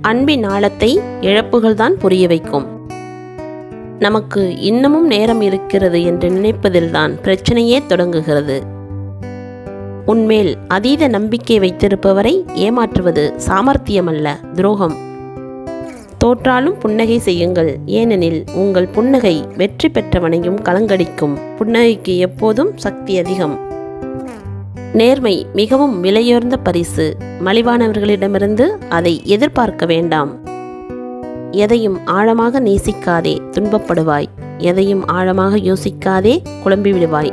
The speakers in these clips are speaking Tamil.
அன்பின் ஆழத்தை இழப்புகள்தான் புரிய வைக்கும். நமக்கு இன்னமும் நேரம் இருக்கிறது என்று நினைப்பதில்தான் பிரச்சனையே தொடங்குகிறது. உன்மேல் அதீத நம்பிக்கை வைத்திருப்பவரை ஏமாற்றுவது சாமர்த்தியமல்ல, துரோகம். தோற்றாலும் புன்னகை செய்யுங்கள், ஏனெனில் உங்கள் புன்னகை வெற்றி பெற்றவனையும் கலங்கடிக்கும். புன்னகைக்கு எப்போதும் சக்தி அதிகம். நேர்மை மிகவும் விலையுயர்ந்த பரிசு. மலிவானவர்களிடமிருந்து அதை எதிர்பார்க்க வேண்டாம். எதையும் ஆழமாக நேசிக்காதே, துன்பப்படுவாய். எதையும் ஆழமாக யோசிக்காதே, குழம்பி விடுவாய்.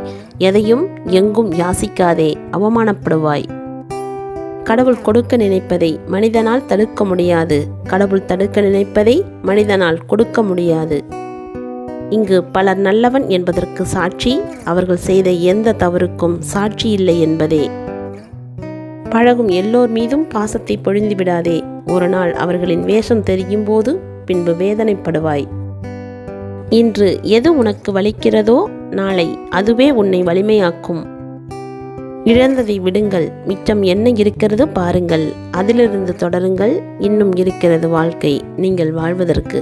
எதையும் எங்கும் யாசிக்காதே, அவமானப்படுவாய். கடவுள் கொடுக்க நினைப்பதை மனிதனால் தடுக்க முடியாது. கடவுள் தடுக்க நினைப்பதை மனிதனால் கொடுக்க முடியாது. இங்கு பலர் நல்லவன் என்பதற்கு சாட்சி அவர்கள் செய்த எந்த தவறுக்கும் சாட்சி இல்லை என்பதே. பழகும் எல்லோர் மீதும் பாசத்தை பொழிந்து விடாதே. ஒரு நாள் அவர்களின் வேஷம் தெரியும் போது பின்பு வேதனைப்படுவாய். இன்று எது உனக்கு வலிக்கிறதோ நாளை அதுவே உன்னை வலிமையாக்கும். இழந்ததை விடுங்கள், மிச்சம் என்ன இருக்கிறது பாருங்கள், அதிலிருந்து தொடருங்கள். இன்னும் இருக்கிறது வாழ்க்கை நீங்கள் வாழ்வதற்கு.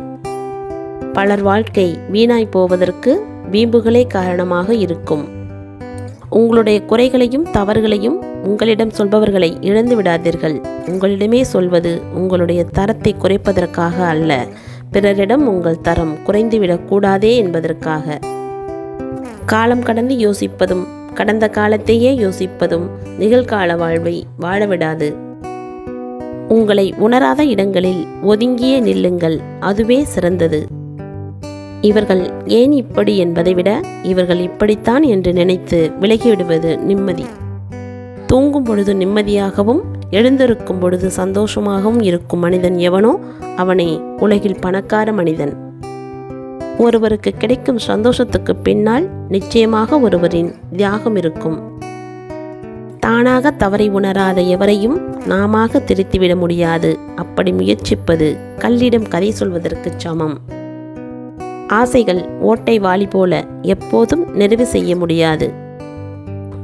பலர் வாழ்க்கை வீணாய் போவதற்கு வீம்புகளே காரணமாக இருக்கும். உங்களுடைய குறைகளையும் தவறுகளையும் உங்களிடம் சொல்பவர்களை இழந்து விடாதீர்கள். உங்களிடமே சொல்வது உங்களுடைய தரத்தை குறைப்பதற்காக அல்ல, பிறரிடம் உங்கள் தரம் குறைந்துவிடக்கூடாதே என்பதற்காக. காலம் கடந்து யோசிப்பதும் கடந்த காலத்தையே யோசிப்பதும் நிகழ்கால வாழ்வை வாழவிடாது. உங்களை உணராத இடங்களில் ஒதுங்கியே நில்லுங்கள், அதுவே சிறந்தது. இவர்கள் ஏன் இப்படி என்பதை விட இவர்கள் இப்படித்தான் என்று நினைத்து விலகிவிடுவது நிம்மதி. தூங்கும் பொழுது நிம்மதியாகவும் எழுந்திருக்கும் பொழுது சந்தோஷமாகவும் இருக்கும் மனிதன் எவனோ அவனே உலகில் பணக்கார மனிதன். ஒருவருக்கு கிடைக்கும் சந்தோஷத்துக்கு பின்னால் நிச்சயமாக ஒருவரின் தியாகம் இருக்கும். தானாக தவறை உணராத எவரையும் நாமாக திருத்திவிட முடியாது. அப்படி முயற்சிப்பது கல்லிடம் கதை சொல்வதற்கு சமம். ஆசைகள் ஓட்டை வாளி போல எப்போதும் நிறைவு செய்ய முடியாது.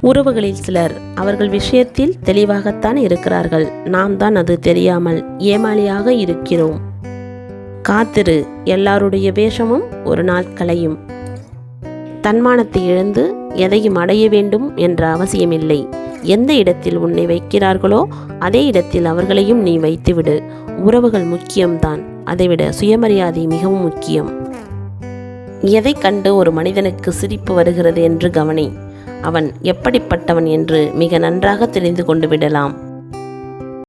உறவுகளில் சிலர் அவர்கள் விஷயத்தில் தெளிவாகத்தான் இருக்கிறார்கள். நாம் தான் அது தெரியாமல் ஏமாளியாக இருக்கிறோம். காத்திரு, எல்லாருடைய வேஷமும் ஒரு நாள் கலையும். தன்மானத்தை இழந்து எதையும் அடைய வேண்டும் என்ற அவசியமில்லை. எந்த இடத்தில் உன்னை வைக்கிறார்களோ அதே இடத்தில் அவர்களையும் நீ வைத்துவிடு. உறவுகள் முக்கியம்தான், அதைவிட சுயமரியாதை மிகவும் முக்கியம். எதை கண்டு ஒரு மனிதனுக்கு சிரிப்பு வருகிறது என்று கவனி. அவன் எப்படிப்பட்டவன் என்று மிக நன்றாக தெரிந்து கொண்டு விடலாம்.